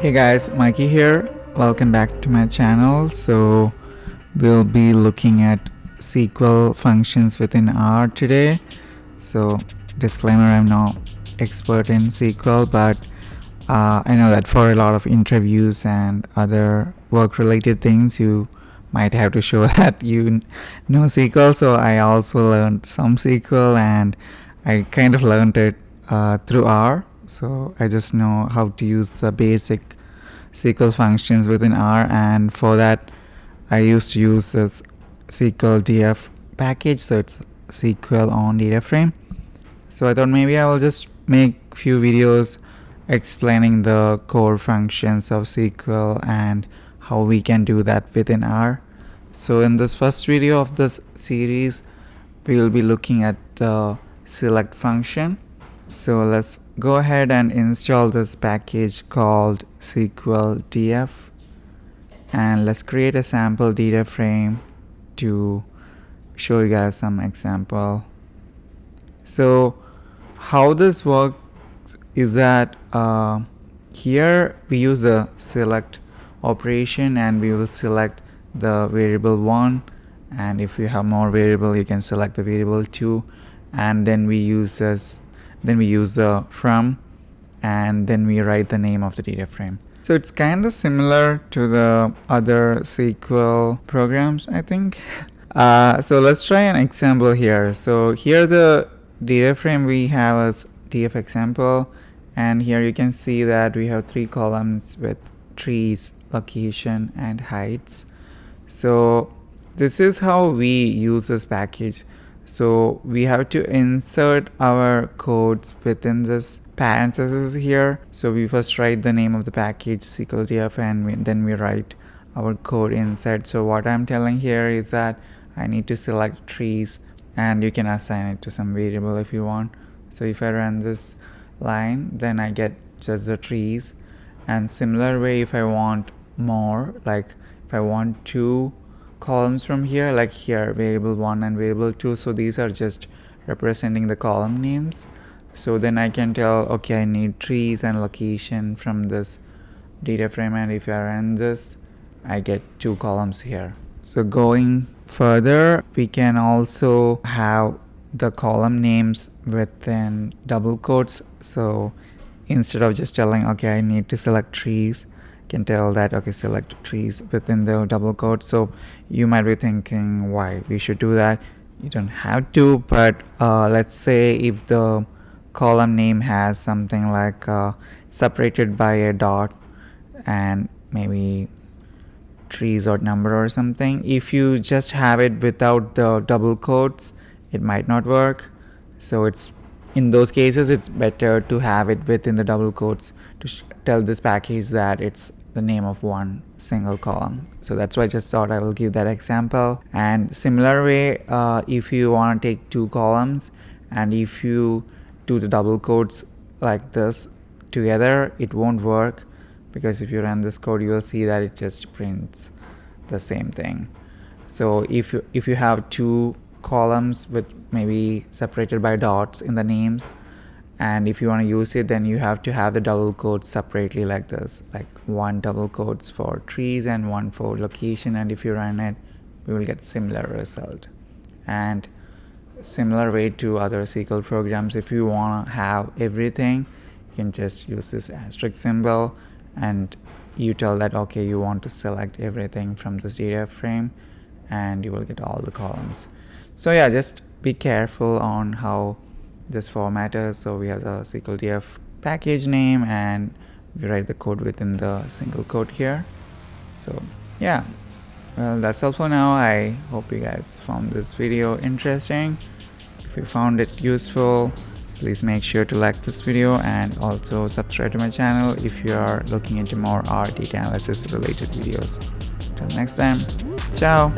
Hey guys, Mikey here. Welcome back to my channel. So we'll be looking at SQL functions within R today. So disclaimer, I'm no expert in SQL, but I know that for a lot of interviews and other work related things you might have to show that you know SQL. So I also learned some SQL and I kind of learned it through R. So I just know how to use the basic SQL functions within R, and for that I used to use this SQLDF package. So it's SQL on data frame. So I thought maybe I will just make few videos explaining the core functions of SQL and how we can do that within R. So in this first video of this series, we will be looking at the select function. So let's go ahead and install this package called SQLDF, and let's create a sample data frame to show you guys some example. So how this works is that here we use a select operation and we will select the variable 1, and if you have more variable you can select the variable 2, and then we use the from, and then we write the name of the data frame. So it's kind of similar to the other SQL programs, I think. So let's try an example here. So here the data frame we have as df example, and here you can see that we have 3 columns with trees, location, and heights. So this is how we use this package. So we have to insert our codes within this parenthesis here. So we first write the name of the package SQLDF, and then we write our code inside. So what I'm telling here is that I need to select trees, and you can assign it to some variable if you want. So if I run this line, then I get just the trees. And similar way, if I want more, like if I want 2 columns from here, like here variable 1 and variable 2, so these are just representing the column names. So then I can tell, okay, I need trees and location from this data frame, and if I run this, I get 2 columns here. So going further, we can also have the column names within double quotes. So instead of just telling, okay, I need to select trees, can tell that, okay, select trees within the double quotes. So you might be thinking why we should do that. You don't have to, but let's say if the column name has something like separated by a dot and maybe trees or number or something, if you just have it without the double quotes, it might not work. So it's in those cases it's better to have it within the double quotes to tell this package that it's the name of one single column. So that's why I just thought I will give that example. And similar way, if you want to take 2 columns and if you do the double quotes like this together, it won't work, because if you run this code you will see that it just prints the same thing. So if you have 2 columns with maybe separated by dots in the names, and if you want to use it, then you have to have the double quotes separately like this, like 1 double quotes for trees and 1 for location, and if you run it we will get similar result. And similar way to other SQL programs, if you want to have everything, you can just use this asterisk symbol and you tell that, okay, you want to select everything from this data frame, and you will get all the columns. So yeah, just be careful on how this format is. So we have the SQLDF package name and we write the code within the single quote here. So yeah, well, that's all for now. I hope you guys found this video interesting. If you found it useful, please make sure to like this video and also subscribe to my channel if you are looking into more R data analysis related videos. Till next time, ciao.